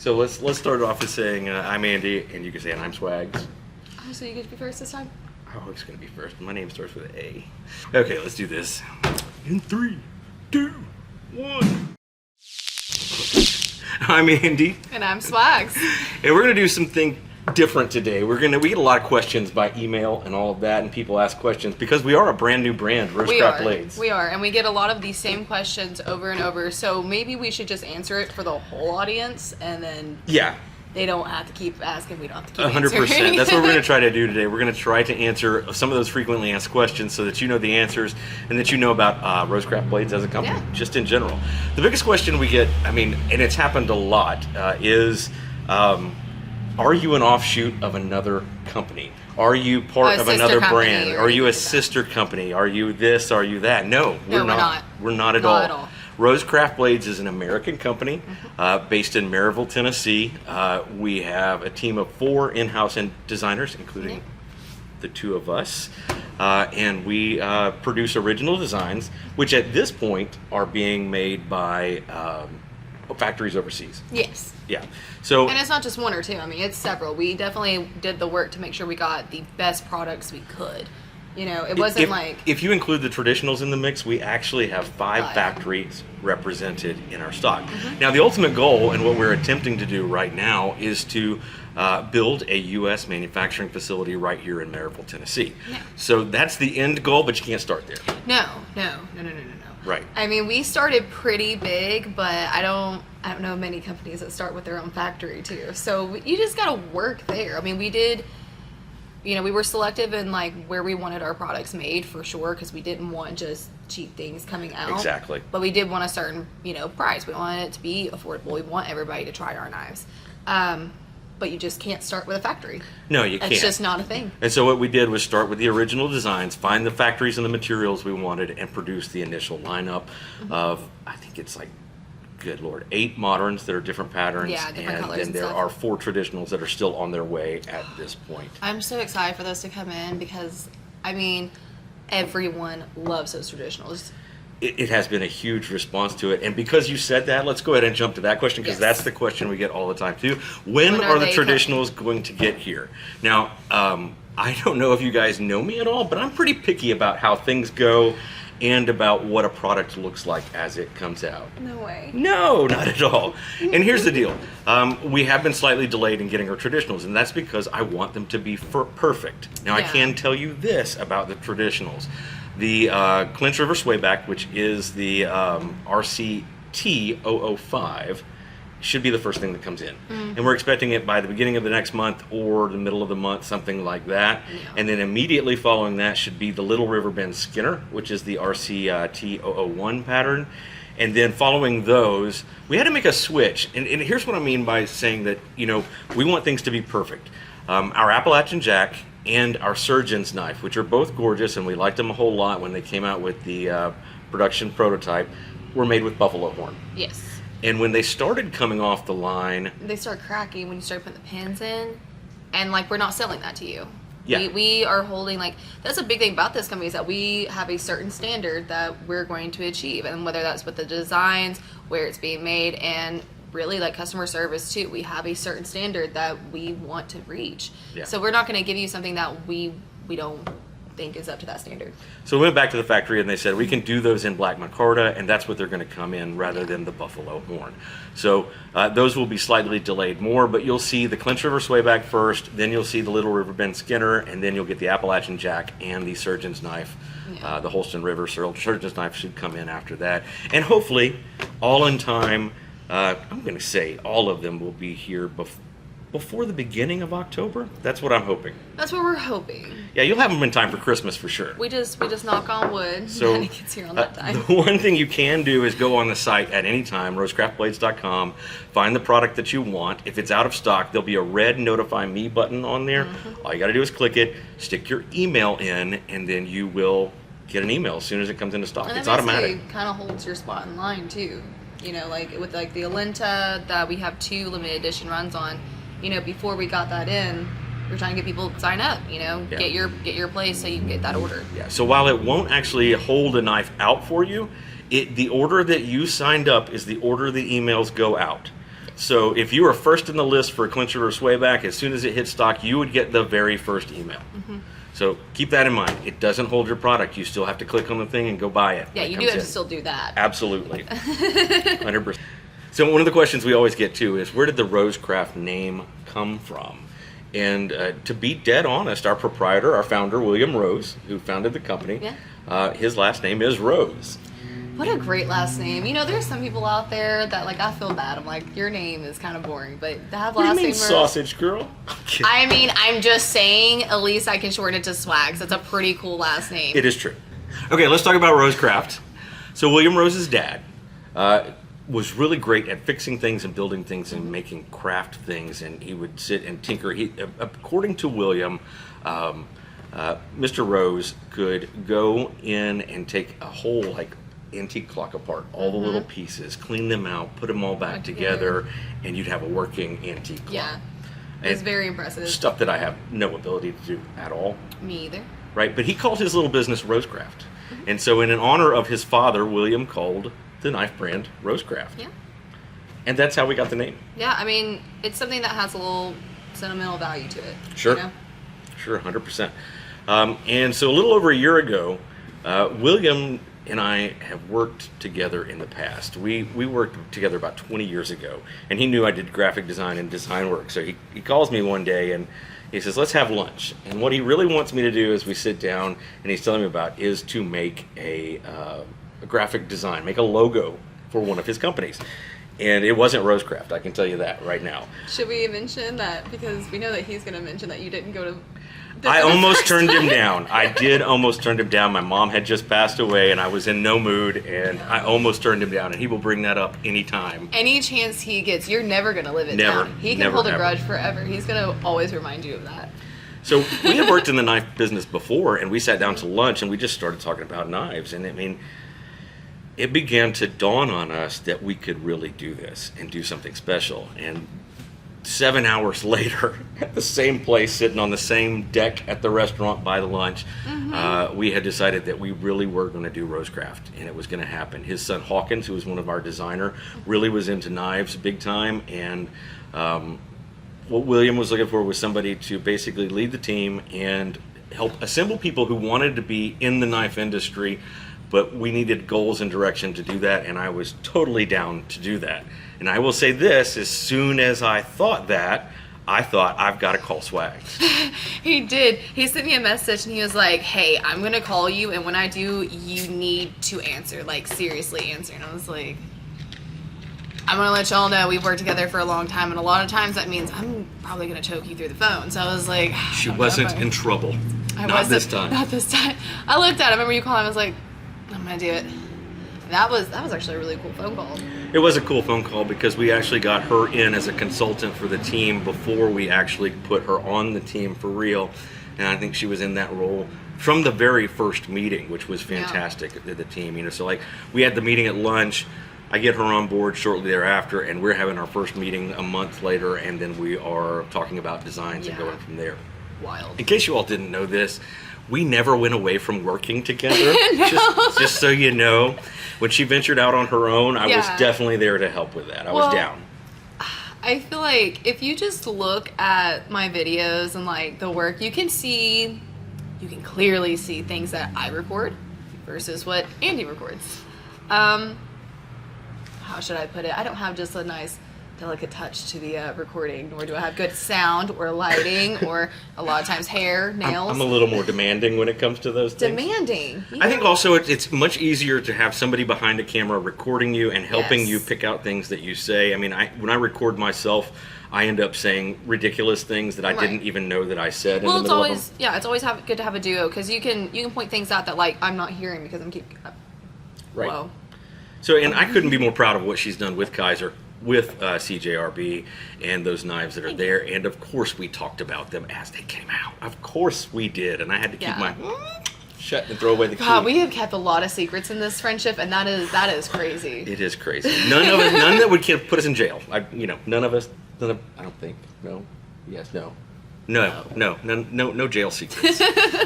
So let's start off with saying I'm Andy, and you can say, and I'm Swags. Oh, so you get to be first this time? Oh, it's gonna be first. My name starts with an A. Okay, let's do this. In 3, 2, 1. I'm Andy. And I'm Swags. And we're gonna do something different today. We get a lot of questions by email and all of that, and people ask questions because we are a brand new brand, RoseCraft Blades. We are, and we get a lot of these same questions over and over. So maybe we should just answer it for the whole audience, and then they don't have to keep asking. We don't have to keep 100%. answering. That's what we're going to try to do today. We're going to try to answer some of those frequently asked questions so that you know the answers and that you know about RoseCraft Blades as a company, just in general. The biggest question we get, and it's happened a lot, is are you an offshoot of another company? Are you part of another brand? Are you a sister company? Are you this? Are you that? No, we're not. We're not at all. RoseCraft Blades is an American company based in Maryville, Tennessee. We have a team of 4 in-house designers, including the 2 of us. And we produce original designs, which at this point are being made by factories overseas. Yes. Yeah. So, and it's not just 1 or 2. It's several. We definitely did the work to make sure we got the best products we could. You know, it wasn't if you include the traditionals in the mix, we actually have 5 factories represented in our stock. Now, the ultimate goal and what we're attempting to do right now is to build a U.S. manufacturing facility right here in Maryville, Tennessee. Yeah. So that's the end goal, but you can't start there. No. Right. We started pretty big, but I don't know many companies that start with their own factory too. So you just got to work there. We did, we were selective in where we wanted our products made for sure, because we didn't want just cheap things coming out. Exactly. But we did want a certain, price. We wanted it to be affordable. We want everybody to try our knives. But you just can't start with a factory. No, you can't. It's just not a thing. And so what we did was start with the original designs, find the factories and the materials we wanted, and produce the initial lineup of, I think it's good Lord, 8 moderns that are different patterns. Yeah, different colors. And then there are 4 traditionals that are still on their way at this point. I'm so excited for those to come in because, everyone loves those traditionals. It has been a huge response to it. And because you said that, let's go ahead and jump to that question, because that's the question we get all the time too. When are the traditionals going to get here? Now, I don't know if you guys know me at all, but I'm pretty picky about how things go and about what a product looks like as it comes out. No way. No, not at all. And here's the deal. We have been slightly delayed in getting our traditionals, and that's because I want them to be perfect. Now, I can tell you this about the traditionals. The Clinch River Swayback, which is the RCT 005, should be the first thing that comes in. And we're expecting it by the beginning of the next month or the middle of the month, something like that. Yeah. And then immediately following that should be the Little River Bend Skinner, which is the RCT 001 pattern. And then following those, we had to make a switch. And here's what I mean by saying that, we want things to be perfect. Our Appalachian Jack and our Surgeon's Knife, which are both gorgeous, and we liked them a whole lot when they came out with the production prototype, were made with buffalo horn. Yes. And when they started coming off the line, they start cracking when you start putting the pins in, and we're not selling that to you. Yeah. We are holding, that's a big thing about this company, is that we have a certain standard that we're going to achieve, and whether that's with the designs, where it's being made, and really customer service too. We have a certain standard that we want to reach. Yeah. So we're not going to give you something that we don't think is up to that standard. So we went back to the factory and they said we can do those in black micarta, and that's what they're going to come in rather than the buffalo horn. So those will be slightly delayed more, but you'll see the Clinch River Swayback first, then you'll see the Little River Bend Skinner, and then you'll get the Appalachian Jack and the Surgeon's Knife. Yeah. The Holston River Surgeon's Knife should come in after that, and hopefully all in time. I'm going to say all of them will be here before the beginning of October. That's what I'm hoping. That's what we're hoping. Yeah, you'll have them in time for Christmas for sure. We just knock on wood so, and it gets here on that time. The one thing you can do is go on the site at any time, rosecraftblades.com, find the product that you want. If it's out of stock, there'll be a red Notify Me button on there. All you got to do is click it, stick your email in, and then you will get an email as soon as it comes into stock. And it's automatic. It kind of holds your spot in line too. With the Alenta that we have 2 limited edition runs on, before we got that in, we're trying to get people to sign up, get your place so you can get that order. Yeah. So while it won't actually hold a knife out for you, the order that you signed up is the order the emails go out. So if you were first in the list for clincher or swayback, as soon as it hit stock, you would get the very first email. So keep that in mind. It doesn't hold your product. You still have to click on the thing and go buy it. Yeah, you do have to still do that. Absolutely. 100%. So one of the questions we always get to is, where did the RoseCraft name come from? And to be dead honest, our proprietor, our founder, William Rose, who founded the company, his last name is Rose. What a great last name. You know, there's some people out there that, like, I feel bad. I'm like, your name is kind of boring, but to have What last do you name mean, sausage girl? I mean, I'm just saying, at least I can shorten it to Swags. That's a pretty cool last name. It is true. Okay, let's talk about RoseCraft. So William Rose's dad was really great at fixing things and building things and making craft things, and he would sit and tinker. According to William, Mr. Rose could go in and take a whole, like, antique clock apart, all the little pieces, clean them out, put them all back together, and you'd have a working antique clock. Yeah. It's very impressive. Stuff that I have no ability to do at all. Me either. Right, but he called his little business RoseCraft. And so in honor of his father, William called the knife brand RoseCraft. Yeah. And that's how we got the name. Yeah, I mean, it's something that has a little sentimental value to it. Sure. You know? Sure, 100%. And so a little over a year ago, William and I have worked together in the past. We worked together about 20 years ago, and he knew I did graphic design and design work. So he calls me one day and he says, let's have lunch. And what he really wants me to do is we sit down, and he's telling me about, is to make a graphic design, make a logo for one of his companies. And it wasn't RoseCraft, I can tell you that right now. Should we mention that? Because we know that he's going to mention that you didn't go to... I almost turned him down. I did almost turn him down. My mom had just passed away, and I was in no mood, and I almost turned him down. And he will bring that up anytime. Any chance he gets, you're never going to live it Never. down. He can Never, hold a ever. grudge forever. He's going to always remind you of that. So we had worked in the knife business before, and we sat down to lunch, and we just started talking about knives. And I mean, it began to dawn on us that we could really do this and do something special. And 7 hours later, at the same place, sitting on the same deck at the restaurant by the lunch, we had decided that we really were going to do RoseCraft, and it was going to happen. His son Hawkins, who was one of our designer, really was into knives big time, and what William was looking for was somebody to basically lead the team and help assemble people who wanted to be in the knife industry, but we needed goals and direction to do that, and I was totally down to do that. And I will say this, as soon as I thought that, I thought, I've got to call Swags. He did. He sent me a message and he was like, hey, I'm going to call you, and when I do, you need to answer. Like, seriously answer. And I was like, I'm going to let y'all know we've worked together for a long time, and a lot of times that means I'm probably going to choke you through the phone. So I was like... She wasn't in trouble. Not this time. Not this time. I looked at him. I remember you calling. I was like, I'm going to do it. That was actually a really cool phone call. It was a cool phone call because we actually got her in as a consultant for the team before we actually put her on the team for real. And I think she was in that role from the very first meeting, which was fantastic at the team. You know, so like we had the meeting at lunch. I get her on board shortly thereafter, and we're having our first meeting a month later, and then we are talking about designs and going from there. Wild. In case you all didn't know this, we never went away from working together. No. Just so you know. When she ventured out on her own, I was definitely there to help with that. I was down. I feel like if you just look at my videos and like the work, you can clearly see things that I record versus what Andy records. How should I put it? I don't have just a nice delicate touch to the recording, nor do I have good sound or lighting or a lot of times hair, nails. I'm a little more demanding when it comes to those things. Demanding. I think also it's much easier to have somebody behind a camera recording you and helping you pick out things that you say. I mean, when I record myself, I end up saying ridiculous things that I didn't even know that I said in the middle of them. It's always good to have a duo because you can point things out that like I'm not hearing because I'm right. Whoa. So, and I couldn't be more proud of what she's done with Kaiser, with CJRB, and those knives that are there. And of course, we talked about them as they came out. Of course, we did, and I had to keep my shut and throw away the key. God, we have kept a lot of secrets in this friendship, and that is crazy. It is crazy. None that would put us in jail. None of us. I don't think. No. Yes. No. No jail secrets.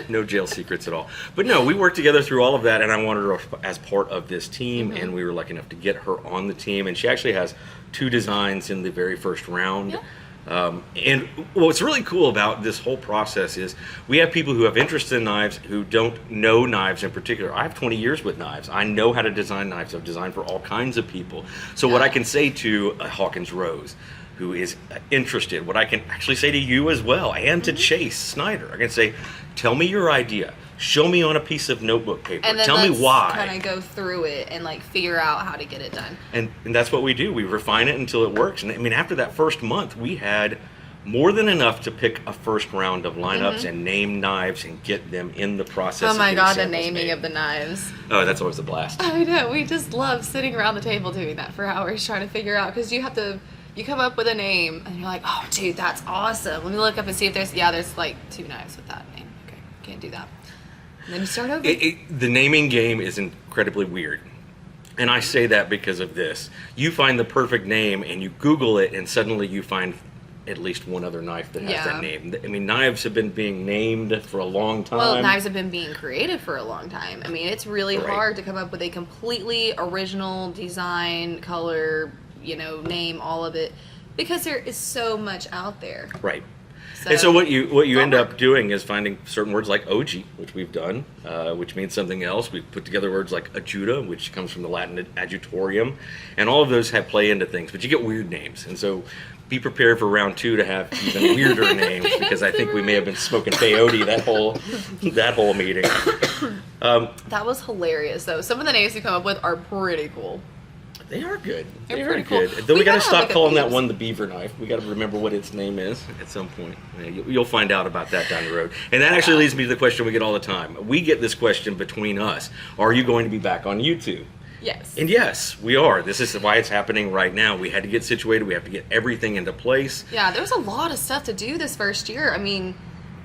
No jail secrets at all. But no, we worked together through all of that, and I wanted her as part of this team, and we were lucky enough to get her on the team. And she actually has 2 designs in the very first round. Yeah. And what's really cool about this whole process is we have people who have interest in knives who don't know knives in particular. I have 20 years with knives. I know how to design knives. I've designed for all kinds of people. So what I can say to Hawkins Rose, who is interested, what I can actually say to you as well, and to Chase Snyder, I can say, tell me your idea. Show me on a piece of notebook paper. And then tell me why. Kind of go through it and like figure out how to get it done. And that's what we do. We refine it until it works. And I mean, after that first month, we had more than enough to pick a first round of lineups and name knives and get them in the process. Oh my God, the samples naming made. of the knives. Oh, that's always a blast. I know. We just love sitting around the table doing that for hours trying to figure out, because you come up with a name and you're like, oh dude, that's awesome. Let me look up and see if there's like 2 knives with that name. Okay, can't do that. And then you start over. The naming game is incredibly weird. And I say that because of this. You find the perfect name and you Google it, and suddenly you find at least one other knife that has that name. I mean, knives have been being named for a long time. Well, knives have been being created for a long time. I mean, it's really hard to come up with a completely original design, color, name, all of it, because there is so much out there. Right. And so what you end up doing is finding certain words like OG, which we've done, which means something else. We've put together words like adjuta, which comes from the Latin adjutorium, and all of those play into things. But you get weird names, and so be prepared for round 2 to have even weirder names, because I think we may have been smoking peyote that whole meeting. That was hilarious, though. Some of the names you come up with are pretty cool. They are good. They're They are pretty good. cool. Though we got to gotta stop look at calling that these. one the beaver knife. We got to remember what its name is at some point. You'll find out about that down the road. And that actually leads me to the question we get all the time. We get this question between us. Are you going to be back on YouTube? Yes. And yes, we are. This is why it's happening right now. We had to get situated. We have to get everything into place. Yeah, there was a lot of stuff to do this first year. I mean,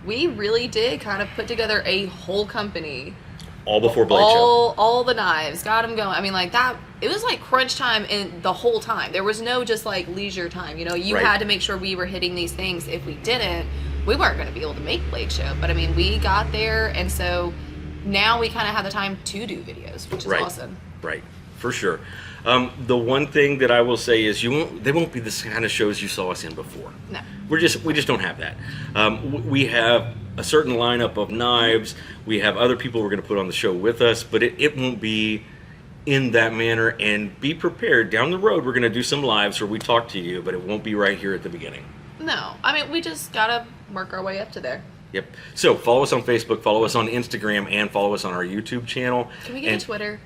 we really did kind of put together a whole company. All before Blade Show. All the knives, got them going. I mean, like that, it was like crunch time in the whole time. There was no just like leisure time. You Right. had to make sure we were hitting these things. If we didn't, we weren't going to be able to make Blade Show. But I mean, we got there, and so now we kind of have the time to do videos, which is awesome. Right, for sure. The one thing that I will say is they won't be the kind of shows you saw us in before. No. We just don't have that. We have a certain lineup of knives. We have other people we're going to put on the show with us, but it won't be in that manner. And be prepared. Down the road, we're going to do some lives where we talk to you, but it won't be right here at the beginning. No. I mean, we just got to work our way up to there. Yep. So follow us on Facebook, follow us on Instagram, and follow us on our YouTube channel. Can we get a Twitter?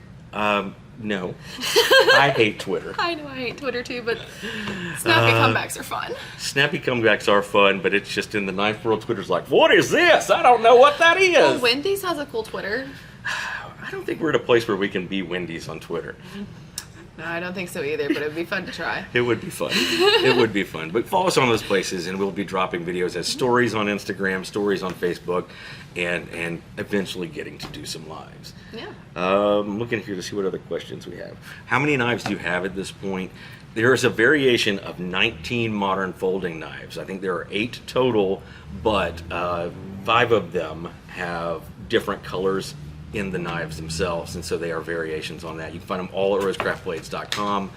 No. I hate Twitter. I know I hate Twitter too, but snappy comebacks are fun. Snappy comebacks are fun, but it's just in the knife world. Twitter's like, what is this? I don't know what that is. Well, Wendy's has a cool Twitter. I don't think we're at a place where we can be Wendy's on Twitter. No, I don't think so either, but it would be fun to try. It would be fun. It would be fun. But follow us on those places, and we'll be dropping videos as stories on Instagram, stories on Facebook, and eventually getting to do some lives. Yeah. I'm looking here to see what other questions we have. How many knives do you have at this point? There is a variation of 19 modern folding knives. I think there are 8 total, but 5 of them have different colors in the knives themselves, and so they are variations on that. You can find them all at RoseCraftBlades.com.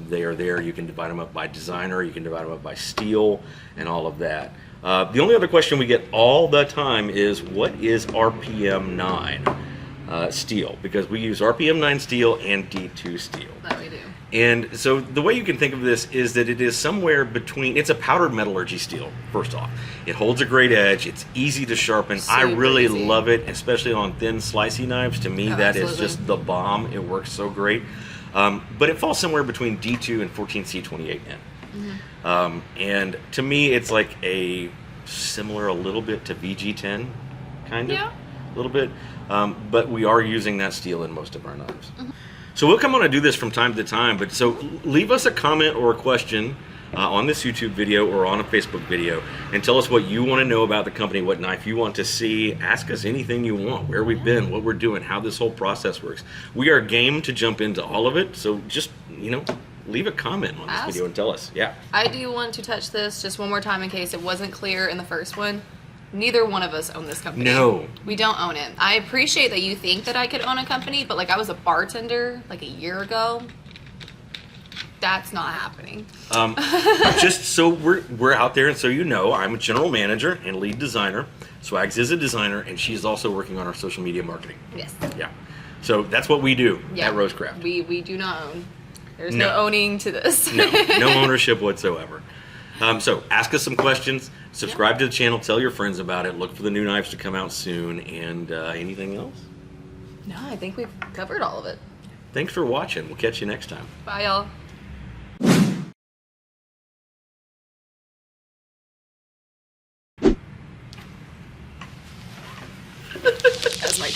They are there. You can divide them up by designer, you can divide them up by steel, and all of that. The only other question we get all the time is, what is RPM 9 steel? Because we use RPM 9 steel and D2 steel. That we do. And so the way you can think of this is that it is somewhere between, it's a powdered metallurgy steel, first off. It holds a great edge, it's easy to sharpen. I Super really easy. love it, especially on thin slicey knives. To me, that is absolutely. just the bomb. It works so great. But it falls somewhere between D2 and 14C28N. And to me, it's like a similar a little bit to VG10, kind of. Yeah. A little bit. But we are using that steel in most of our knives. So we'll come on and do this from time to time, but so leave us a comment or a question on this YouTube video or on a Facebook video, and tell us what you want to know about the company, what knife you want to see. Ask us anything you want, where we've been, what we're doing, how this whole process works. We are game to jump into all of it, so just, leave a comment on this video and tell us. Yeah. I do want to touch this just one more time in case it wasn't clear in the first one. Neither one of us own this company. No. We don't own it. I appreciate that you think that I could own a company, but like I was a bartender like a year ago. That's not happening. Just so we're out there, and so you know, I'm a general manager and lead designer. Swags is a designer, and she's also working on our social media marketing. Yes. Yeah. So that's what we do at RoseCraft. We do not own. There's no owning to this. No ownership whatsoever. So ask us some questions, subscribe to the channel, tell your friends about it, look for the new knives to come out soon, and anything else? No, I think we've covered all of it. Thanks for watching. We'll catch you next time. Bye, y'all. That's my...